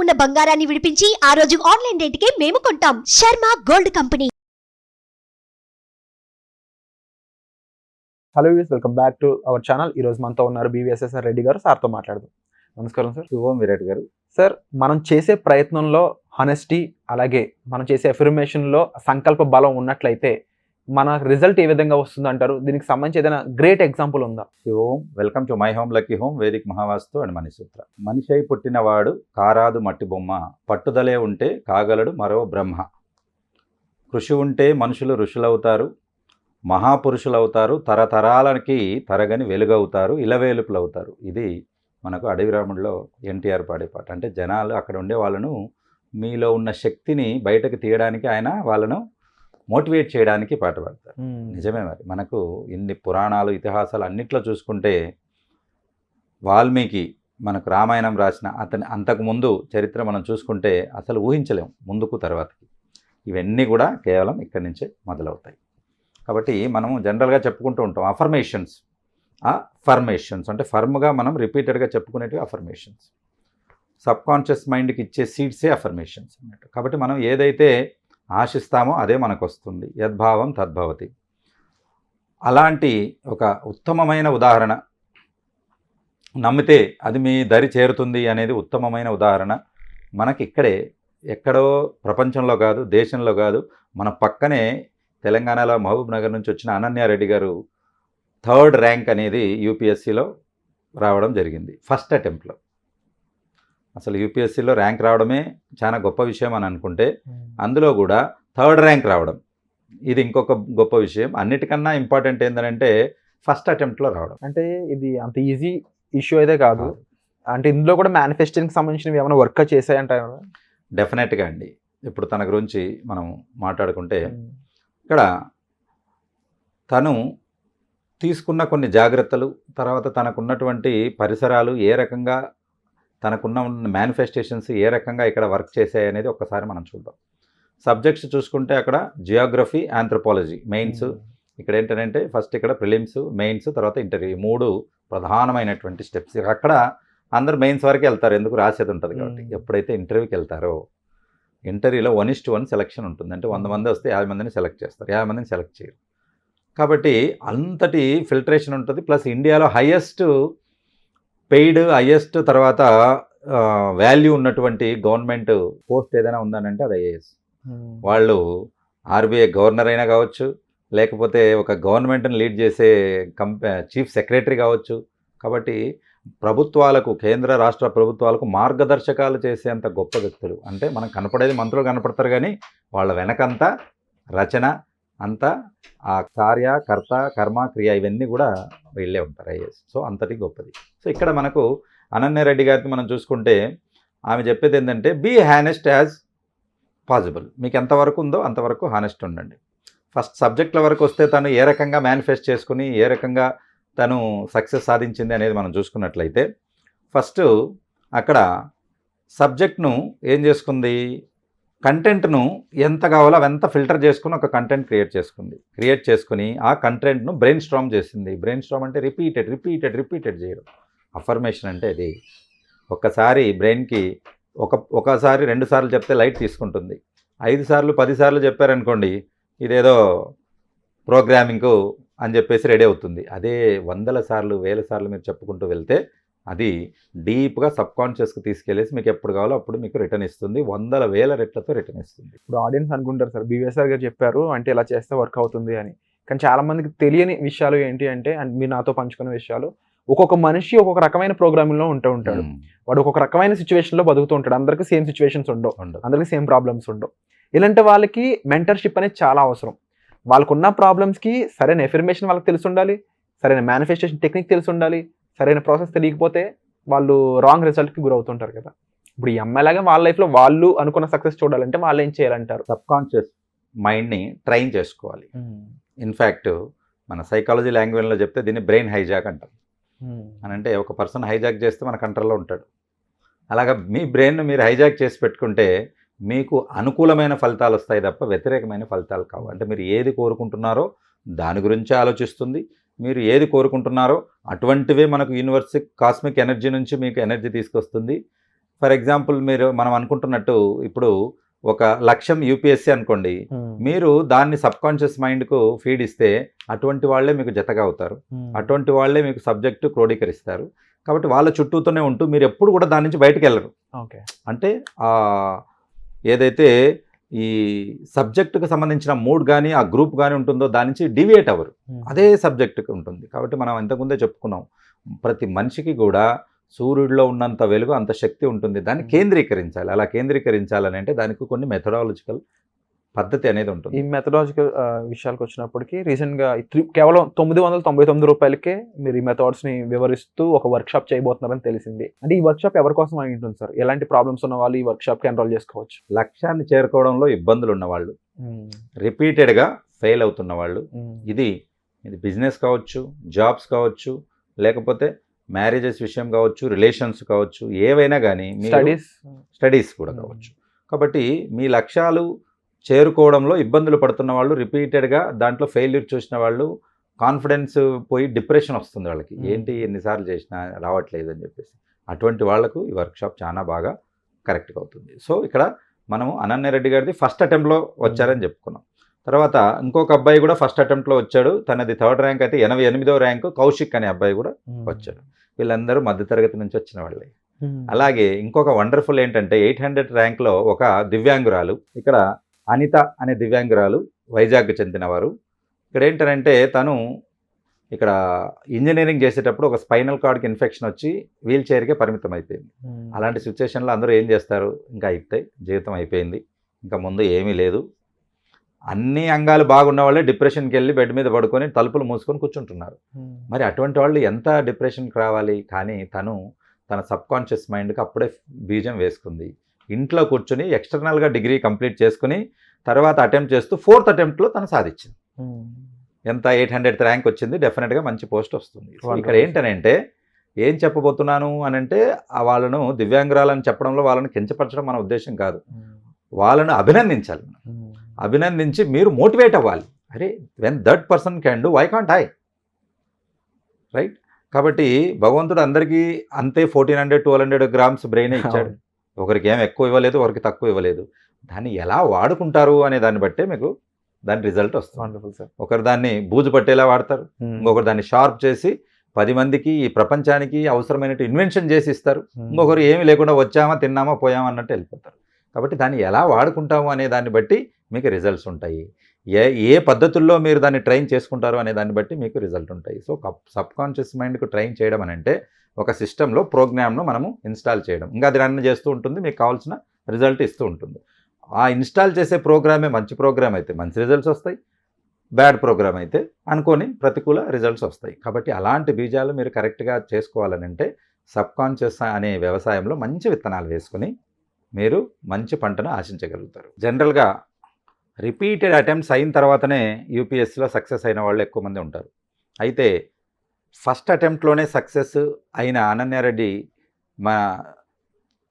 ఉన్న బంగారాన్ని విడిపించి ఆ రోజు ఆన్లైన్ రేటుకే మేము కొంటాం. Sharma gold company. Hello views, welcome back to our channel. ఈ రోజు మనతో ఉన్నారు బీవీఎస్ఎస్ఆర్ రెడ్డి గారు. సార్తో మాట్లాడదాం. నమస్కారం సార్. శుభం విరాట్ గారు. సార్, మనం చేసే ప్రయత్నంలో హానెస్టీ, అలాగే మనం చేసే అఫర్మేషన్లో సంకల్ప బలం ఉన్నట్లయితే మన రిజల్ట్ ఏ విధంగా వస్తుంది అంటారు? దీనికి సంబంధించి ఏదైనా గ్రేట్ ఎగ్జాంపుల్ ఉందా? శుభం. Welcome to my home lucky home, Vedic Mahavastu and Manisutra. మనిషి అయి పుట్టినవాడు కారాదు మట్టి బొమ్మ, పట్టుదలే ఉంటే కాగలడు మరో బ్రహ్మ. కృషి ఉంటే మనుషులు ఋషులవుతారు, మహాపురుషులవుతారు, తరతరాలకి తరగని వెలుగవుతారు, ఇలవేలుపులవుతారు. ఇది మనకు అడవి రాముడిలో ఎన్టీఆర్ పాడే పాట. అంటే జనాలు అక్కడ ఉండే వాళ్ళను, మీలో ఉన్న శక్తిని బయటకు తీయడానికి ఆయన వాళ్ళను మోటివేట్ చేయడానికి పాట పాడతారు. నిజమే. మరి మనకు ఇన్ని పురాణాలు, ఇతిహాసాలు అన్నిట్లో చూసుకుంటే వాల్మీకి మనకు రామాయణం రాసిన అంతకుముందు చరిత్ర మనం చూసుకుంటే అసలు ఊహించలేం ముందుకు తర్వాతకి. ఇవన్నీ కూడా కేవలం ఇక్కడి నుంచే మొదలవుతాయి. కాబట్టి మనము జనరల్గా చెప్పుకుంటూ ఉంటాం అఫర్మేషన్స్. ఫర్మేషన్స్ అంటే ఫర్మ్గా మనం రిపీటెడ్గా చెప్పుకునేటివి అఫర్మేషన్స్. సబ్కాన్షియస్ మైండ్కి ఇచ్చే సీడ్సే అఫర్మేషన్స్ అన్నట్టు. కాబట్టి మనం ఏదైతే ఆశిస్తామో అదే మనకు వస్తుంది. యద్భావం తద్భవతి. అలాంటి ఒక ఉత్తమమైన ఉదాహరణ, నమ్మితే అది మీ దరి చేరుతుంది అనేది ఉత్తమమైన ఉదాహరణ మనకి ఇక్కడే, ఎక్కడో ప్రపంచంలో కాదు, దేశంలో కాదు, మన పక్కనే తెలంగాణలో మహబూబ్ నగర్ నుంచి వచ్చిన అనన్యారెడ్డి గారు 3rd ర్యాంక్ అనేది యూపీఎస్సీలో రావడం జరిగింది. ఫస్ట్ అటెంప్ట్లో. అసలు యూపీఎస్సీలో ర్యాంక్ రావడమే చాలా గొప్ప విషయం అని అనుకుంటే, అందులో కూడా 3rd ర్యాంక్ రావడం ఇది ఇంకొక గొప్ప విషయం. అన్నిటికన్నా ఇంపార్టెంట్ ఏంటంటే ఫస్ట్ అటెంప్ట్లో రావడం. అంటే ఇది అంత ఈజీ ఇష్యూ అయితే కాదు. అంటే ఇందులో కూడా మేనిఫెస్టింగ్కి సంబంధించినవి ఏమైనా వర్క్ చేశాయంటారు? డెఫినెట్గా అండి. ఇప్పుడు తన గురించి మనం మాట్లాడుకుంటే, ఇక్కడ తను తీసుకున్న కొన్ని జాగ్రత్తలు, తర్వాత తనకున్నటువంటి పరిసరాలు ఏ రకంగా, తనకున్న మేనిఫెస్టేషన్స్ ఏ రకంగా ఇక్కడ వర్క్ చేశాయి అనేది ఒక్కసారి మనం చూద్దాం. సబ్జెక్ట్స్ చూసుకుంటే అక్కడ జియోగ్రఫీ, ఆంథ్రోపాలజీ మెయిన్స్. ఇక్కడ ఏంటంటే ఫస్ట్ ఇక్కడ ప్రిలిమ్స్, మెయిన్స్, తర్వాత ఇంటర్వ్యూ. 3 ప్రధానమైనటువంటి స్టెప్స్. అక్కడ అందరు మెయిన్స్ వరకు వెళ్తారు, ఎందుకు రాసేది ఉంటుంది కాబట్టి. ఎప్పుడైతే ఇంటర్వ్యూకి వెళ్తారో, ఇంటర్వ్యూలో 1:1 సెలక్షన్ ఉంటుంది. అంటే 100 మంది వస్తే 50 మందిని సెలెక్ట్ చేస్తారు, 50 మందిని సెలెక్ట్ చేయరు. కాబట్టి అంతటి ఫిల్టరేషన్ ఉంటుంది. ప్లస్ ఇండియాలో హయ్యెస్ట్ పెయిడ్, హయ్యెస్ట్ తర్వాత వాల్యూ ఉన్నటువంటి గవర్నమెంట్ పోస్ట్ ఏదైనా ఉందనంటే అది ఐఏఎస్. వాళ్ళు ఆర్బీఐ గవర్నర్ అయినా కావచ్చు, లేకపోతే ఒక గవర్నమెంట్ని లీడ్ చేసే చీఫ్ సెక్రటరీ కావచ్చు. కాబట్టి ప్రభుత్వాలకు, కేంద్ర రాష్ట్ర ప్రభుత్వాలకు మార్గదర్శకాలు చేసేంత గొప్ప వ్యక్తులు. అంటే మనకు కనపడేది మంత్రులు కనపడతారు, కానీ వాళ్ళ వెనకంతా రచన అంతా, ఆ కార్య, కర్త, కర్మ, క్రియ ఇవన్నీ కూడా వీళ్ళే ఉంటారు ఐఏఎస్. సో అంతటి గొప్పది. సో ఇక్కడ మనకు అనన్యారెడ్డి గారికి మనం చూసుకుంటే ఆమె చెప్పేది ఏంటంటే, బీ హానెస్ట్ యాజ్ పాసిబుల్. మీకు ఎంతవరకు ఉందో అంతవరకు హానెస్ట్ ఉండండి. ఫస్ట్ సబ్జెక్టుల వరకు వస్తే తను ఏ రకంగా మేనిఫెస్ట్ చేసుకుని ఏ రకంగా తను సక్సెస్ సాధించింది అనేది మనం చూసుకున్నట్లయితే, ఫస్ట్ అక్కడ సబ్జెక్ట్ను ఏం చేసుకుంది, కంటెంట్ను ఎంత కావాలో అవంతా ఫిల్టర్ చేసుకుని ఒక కంటెంట్ క్రియేట్ చేసుకుని ఆ కంటెంట్ను బ్రెయిన్ స్ట్రామ్ చేసింది. బ్రెయిన్ స్ట్రామ్ అంటే రిపీటెడ్ చేయడం. అఫర్మేషన్ అంటే అది. ఒక్కసారి బ్రెయిన్కి ఒకసారి 2 సార్లు చెప్తే లైట్ తీసుకుంటుంది. 5 సార్లు 10 సార్లు చెప్పారనుకోండి, ఇదేదో ప్రోగ్రామింగ్కు అని చెప్పేసి రెడీ అవుతుంది. అదే 100 సార్లు 1000 సార్లు మీరు చెప్పుకుంటూ వెళ్తే అది డీప్గా సబ్కాన్షియస్కి తీసుకెళ్ళేసి మీకు ఎప్పుడు కావాలో అప్పుడు మీకు రిటర్న్ ఇస్తుంది. 100,000 రెట్లతో రిటర్న్ ఇస్తుంది. ఇప్పుడు ఆడియన్స్ అనుకుంటారు, సార్ బీవీఎస్ఆర్ గారు చెప్పారు అంటే ఇలా చేస్తే వర్క్ అవుతుంది అని. కానీ చాలామందికి తెలియని విషయాలు ఏంటి అంటే, మీరు నాతో పంచుకునే విషయాలు, ఒక్కొక్క మనిషి ఒక్కొక్క రకమైన ప్రోగ్రామింగ్లో ఉంటాడు. వాడు ఒక్కొక్క రకమైన సిచ్యువేషన్లో బతుకుతూ ఉంటాడు. అందరికీ సేమ్ సిచ్యువేషన్స్ ఉండవు, అందరికీ సేమ్ ప్రాబ్లమ్స్ ఉండవు. ఇలాంటి వాళ్ళకి మెంటర్షిప్ అనేది చాలా అవసరం. వాళ్ళకున్న ప్రాబ్లమ్స్కి సరైన ఎఫర్మేషన్ వాళ్ళకి తెలిసి ఉండాలి, సరైన మేనిఫెస్టేషన్ టెక్నిక్ తెలిసి ఉండాలి. సరైన ప్రాసెస్ తెలియకపోతే వాళ్ళు రాంగ్ రిజల్ట్కి గురవుతుంటారు కదా. ఇప్పుడు ఈ అమ్మాయిలాగా వాళ్ళ లైఫ్లో వాళ్ళు అనుకున్న సక్సెస్ చూడాలంటే వాళ్ళు ఏం చేయాలంటారు? సబ్కాన్షియస్ మైండ్ని ట్రైన్ చేసుకోవాలి. ఇన్ఫ్యాక్ట్ మన సైకాలజీ లాంగ్వేజ్లో చెప్తే దీన్ని బ్రెయిన్ హైజాక్ అంటాం. అని అంటే ఒక పర్సన్ హైజాక్ చేస్తే మన కంట్రోల్లో ఉంటాడు. అలాగా మీ బ్రెయిన్ను మీరు హైజాక్ చేసి పెట్టుకుంటే మీకు అనుకూలమైన ఫలితాలు వస్తాయి తప్ప వ్యతిరేకమైన ఫలితాలు కావు. అంటే మీరు ఏది కోరుకుంటున్నారో దాని గురించి ఆలోచిస్తుంది, మీరు ఏది కోరుకుంటున్నారో అటువంటివే మనకు యూనివర్స్ కాస్మిక్ ఎనర్జీ నుంచి మీకు ఎనర్జీ తీసుకొస్తుంది. ఫర్ ఎగ్జాంపుల్ మనం అనుకుంటున్నట్టు ఇప్పుడు ఒక లక్ష్యం యూపీఎస్సీ అనుకోండి, మీరు దాన్ని సబ్కాన్షియస్ మైండ్కు ఫీడ్ ఇస్తే అటువంటి వాళ్ళే మీకు జతగా అవుతారు, అటువంటి వాళ్ళే మీకు సబ్జెక్టు క్రోడీకరిస్తారు. కాబట్టి వాళ్ళ చుట్టూతోనే ఉంటూ మీరు ఎప్పుడు కూడా దాని నుంచి బయటకు వెళ్ళరు. ఓకే. అంటే ఏదైతే ఈ సబ్జెక్టుకు సంబంధించిన మూడ్ కానీ ఆ గ్రూప్ కానీ ఉంటుందో దాని నుంచి డివియేట్ అవ్వరు, అదే సబ్జెక్టుకి ఉంటుంది. కాబట్టి మనం ఇంతకుముందే చెప్పుకున్నాం, ప్రతి మనిషికి కూడా సూర్యుడిలో ఉన్నంత వెలుగు అంత శక్తి ఉంటుంది, దాన్ని కేంద్రీకరించాలి. అలా కేంద్రీకరించాలని అంటే దానికి కొన్ని మెథడాలజికల్ పద్ధతి అనేది ఉంటుంది. ఈ మెథడాలజికల్ విషయాలకు వచ్చినప్పటికీ రీసెంట్గా కేవలం 999 రూపాయలకే మీరు ఈ మెథడ్స్ని వివరిస్తూ ఒక వర్క్షాప్ చేయబోతున్నారని తెలిసింది. అంటే ఈ వర్క్షాప్ ఎవరి కోసం అయి ఉంటుంది సార్? ఎలాంటి ప్రాబ్లమ్స్ ఉన్న వాళ్ళు ఈ వర్క్షాప్కి ఎన్రోల్ చేసుకోవచ్చు? లక్ష్యాన్ని చేరుకోవడంలో ఇబ్బందులు ఉన్నవాళ్ళు, రిపీటెడ్గా ఫెయిల్ అవుతున్న వాళ్ళు, ఇది బిజినెస్ కావచ్చు, జాబ్స్ కావచ్చు, లేకపోతే మ్యారేజెస్ విషయం కావచ్చు, రిలేషన్స్ కావచ్చు, ఏవైనా కానీ స్టడీస్ కూడా కావచ్చు. కాబట్టి మీ లక్ష్యాలు చేరుకోవడంలో ఇబ్బందులు పడుతున్న వాళ్ళు, రిపీటెడ్గా దాంట్లో ఫెయిల్యూర్ చూసిన వాళ్ళు, కాన్ఫిడెన్స్ పోయి డిప్రెషన్ వస్తుంది వాళ్ళకి, ఏంటి ఎన్నిసార్లు చేసినా రావట్లేదు అని చెప్పేసి, అటువంటి వాళ్లకు ఈ వర్క్షాప్ చాలా బాగా కరెక్ట్గా అవుతుంది. సో ఇక్కడ మనము అనన్య రెడ్డి గారిది ఫస్ట్ అటెంప్ట్లో వచ్చారని చెప్పుకున్నాం. తర్వాత ఇంకొక అబ్బాయి కూడా ఫస్ట్ అటెంప్ట్లో వచ్చాడు, తనది 3rd ర్యాంక్ అయితే 88వ ర్యాంకు కౌశిక్ అనే అబ్బాయి కూడా వచ్చాడు. వీళ్ళందరూ మధ్యతరగతి నుంచి వచ్చిన వాళ్ళే. అలాగే ఇంకొక వండర్ఫుల్ ఏంటంటే 800 ర్యాంక్లో ఒక దివ్యాంగురాలు, ఇక్కడ అనిత అనే దివ్యాంగురాలు, వైజాగ్కి చెందినవారు. ఇక్కడ ఏంటంటే తను ఇక్కడ ఇంజనీరింగ్ చేసేటప్పుడు ఒక స్పైనల్ కార్డ్కి ఇన్ఫెక్షన్ వచ్చి వీల్ చైర్కే పరిమితం అయిపోయింది. అలాంటి సిచ్యువేషన్లో అందరూ ఏం చేస్తారు, ఇంకా అయిపోతాయి, జీవితం అయిపోయింది, ఇంకా ముందు ఏమీ లేదు, అన్ని అంగాలు బాగున్న వాళ్ళే డిప్రెషన్కి వెళ్ళి బెడ్ మీద పడుకొని తలుపులు మూసుకొని కూర్చుంటున్నారు. మరి అటువంటి వాళ్ళు ఎంత డిప్రెషన్కి రావాలి? కానీ తన సబ్కాన్షియస్ మైండ్కి అప్పుడే బీజం వేసుకుంది. ఇంట్లో కూర్చొని ఎక్స్టర్నల్గా డిగ్రీ కంప్లీట్ చేసుకుని తర్వాత అటెంప్ట్ చేస్తూ 4th అటెంప్ట్లో తను సాధించింది. ఎంత 800th ర్యాంక్ వచ్చింది, డెఫినెట్గా మంచి పోస్ట్ వస్తుంది. ఇక్కడ ఏంటనంటే ఏం చెప్పబోతున్నాను అనంటే వాళ్ళను దివ్యాంగురాలని చెప్పడంలో వాళ్ళని కించపరచడం మన ఉద్దేశం కాదు, వాళ్ళను అభినందించాలి. అభినందించి మీరు మోటివేట్ అవ్వాలి. అరే when that person can do, why can't I, right? కాబట్టి భగవంతుడు అందరికీ అంతే 1400-1200 గ్రామ్స్ బ్రెయిన్ ఇచ్చాడు. ఒకరికి ఏం ఎక్కువ ఇవ్వలేదు, ఒకరికి తక్కువ ఇవ్వలేదు. దాన్ని ఎలా వాడుకుంటారు అనే దాన్ని బట్టే మీకు దాని రిజల్ట్ వస్తుంది. ఒకరు దాన్ని బూజు పట్టేలా వాడతారు, ఇంకొకరు దాన్ని షార్ప్ చేసి 10 మందికి ఈ ప్రపంచానికి అవసరమైనట్టు ఇన్వెన్షన్ చేసి ఇస్తారు, ఇంకొకరు ఏమీ లేకుండా వచ్చామా తిన్నామా పోయామా అన్నట్టు వెళ్ళిపోతారు. కాబట్టి దాన్ని ఎలా వాడుకుంటాము అనే దాన్ని బట్టి మీకు రిజల్ట్స్ ఉంటాయి. ఏ పద్ధతుల్లో మీరు దాన్ని ట్రైన్ చేసుకుంటారు అనే దాన్ని బట్టి మీకు రిజల్ట్ ఉంటాయి. సో సబ్కాన్షియస్ మైండ్కు ట్రైన్ చేయడం అని అంటే ఒక సిస్టంలో ప్రోగ్రామ్ను మనము ఇన్స్టాల్ చేయడం, ఇంకా అది రన్ చేస్తూ ఉంటుంది, మీకు కావాల్సిన రిజల్ట్ ఇస్తూ ఉంటుంది. ఆ ఇన్స్టాల్ చేసే ప్రోగ్రామే మంచి ప్రోగ్రామ్ అయితే మంచి రిజల్ట్స్ వస్తాయి, బ్యాడ్ ప్రోగ్రామ్ అయితే అనుకోని ప్రతికూల రిజల్ట్స్ వస్తాయి. కాబట్టి అలాంటి బీజాలు మీరు కరెక్ట్గా చేసుకోవాలని అంటే సబ్కాన్షియస్ అనే వ్యవసాయంలో మంచి విత్తనాలు వేసుకుని మీరు మంచి పంటను ఆశించగలుగుతారు. జనరల్గా రిపీటెడ్ అటెంప్ట్స్ అయిన తర్వాతనే యూపీఎస్సీలో సక్సెస్ అయిన వాళ్ళు ఎక్కువ మంది ఉంటారు. అయితే ఫస్ట్ అటెంప్ట్లోనే సక్సెస్ అయిన అనన్యారెడ్డి మన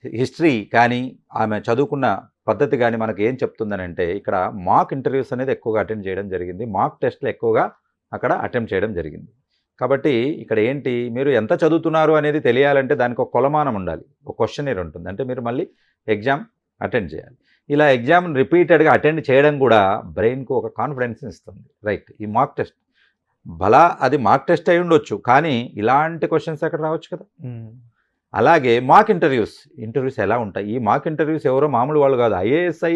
హిస్టరీ కానీ ఆమె చదువుకున్న పద్ధతి కానీ మనకు ఏం చెప్తుందనంటే, ఇక్కడ మాక్ ఇంటర్వ్యూస్ అనేది ఎక్కువగా అటెండ్ చేయడం జరిగింది, మాక్ టెస్ట్లు ఎక్కువగా అక్కడ అటెంప్ట్ చేయడం జరిగింది. కాబట్టి ఇక్కడ ఏంటి, మీరు ఎంత చదువుతున్నారు అనేది తెలియాలంటే దానికి ఒక కొలమానం ఉండాలి, ఒక క్వశ్చనర్ ఉంటుంది, అంటే మీరు మళ్ళీ ఎగ్జామ్ అటెండ్ చేయాలి. ఇలా ఎగ్జామ్ రిపీటెడ్గా అటెండ్ చేయడం కూడా బ్రెయిన్కు ఒక కాన్ఫిడెన్స్ ఇస్తుంది, రైట్? ఈ మాక్ టెస్ట్ అది మాక్ టెస్ట్ అయి ఉండొచ్చు, కానీ ఇలాంటి క్వశ్చన్స్ అక్కడ రావచ్చు కదా. అలాగే మాక్ ఇంటర్వ్యూస్ ఎలా ఉంటాయి? ఈ మాక్ ఇంటర్వ్యూస్ ఎవరో మామూలు వాళ్ళు కాదు, ఐఏఎస్ఐ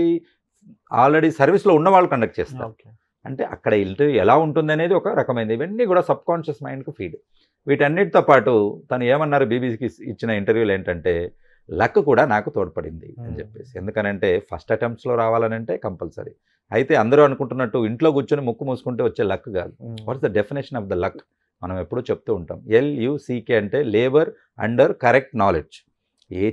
ఆల్రెడీ సర్వీస్లో ఉన్న వాళ్ళు కండక్ట్ చేస్తారు. అంటే అక్కడ ఇంటర్వ్యూ ఎలా ఉంటుంది అనేది ఒక రకమైనది. ఇవన్నీ కూడా సబ్కాన్షియస్ మైండ్కు ఫీడ్. వీటన్నిటితో పాటు తను ఏమన్నారు బీబీసీకి ఇచ్చిన ఇంటర్వ్యూలు ఏంటంటే, లక్ కూడా నాకు తోడ్పడింది అని చెప్పేసి. ఎందుకనంటే ఫస్ట్ అటెంప్ట్స్లో రావాలనంటే కంపల్సరీ. అయితే అందరూ అనుకుంటున్నట్టు ఇంట్లో కూర్చొని ముక్కు మూసుకుంటే వచ్చే లక్ కాదు. What's the definition of the luck? మనం ఎప్పుడూ చెప్తూ ఉంటాం, LUCK అంటే లేబర్ అండర్ కరెక్ట్ నాలెడ్జ్.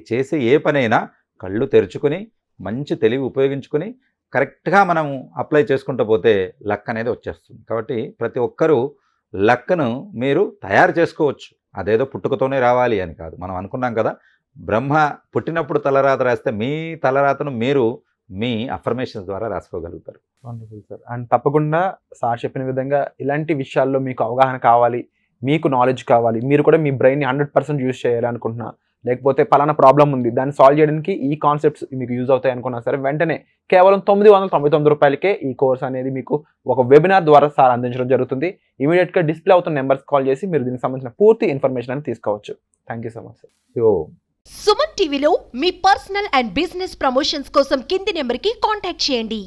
చేసే ఏ పనైనా కళ్ళు తెరుచుకొని మంచి తెలివి ఉపయోగించుకొని కరెక్ట్గా మనం అప్లై చేసుకుంటూ పోతే లక్ అనేది వచ్చేస్తుంది. కాబట్టి ప్రతి ఒక్కరూ లక్ను మీరు తయారు చేసుకోవచ్చు, అదేదో పుట్టుకతోనే రావాలి అని కాదు. మనం అనుకున్నాం కదా, బ్రహ్మ పుట్టినప్పుడు తలరాత రాస్తే మీ తలరాతను మీరు మీ అఫర్మేషన్స్ ద్వారా రాసుకోగలుగుతారు. Wonderful sir. అండ్ తప్పకుండా సార్ చెప్పిన విధంగా ఇలాంటి విషయాల్లో మీకు అవగాహన కావాలి, మీకు నాలెడ్జ్ కావాలి, మీరు కూడా మీ బ్రెయిన్ని 100% యూజ్ చేయాలి అనుకుంటున్నా, లేకపోతే పలానా ప్రాబ్లం ఉంది దాన్ని సాల్వ్ చేయడానికి ఈ కాన్సెప్ట్స్ మీకు యూజ్ అవుతాయి అనుకున్నా సరే వెంటనే కేవలం 999 రూపాయలకే ఈ కోర్స్ అనేది మీకు ఒక వెబినార్ ద్వారా సార్ అందించడం జరుగుతుంది. ఇమీడియట్గా డిస్ప్లే అవుతున్న నెంబర్స్ కాల్ చేసి మీరు దీనికి సంబంధించిన పూర్తి ఇన్ఫర్మేషన్ అని తీసుకోవచ్చు. Thank you so much sir. Suman టీవీలో మీ పర్సనల్ అండ్ బిజినెస్ ప్రమోషన్స్ కోసం కింది నెంబర్కి కాంటాక్ట్ చేయండి.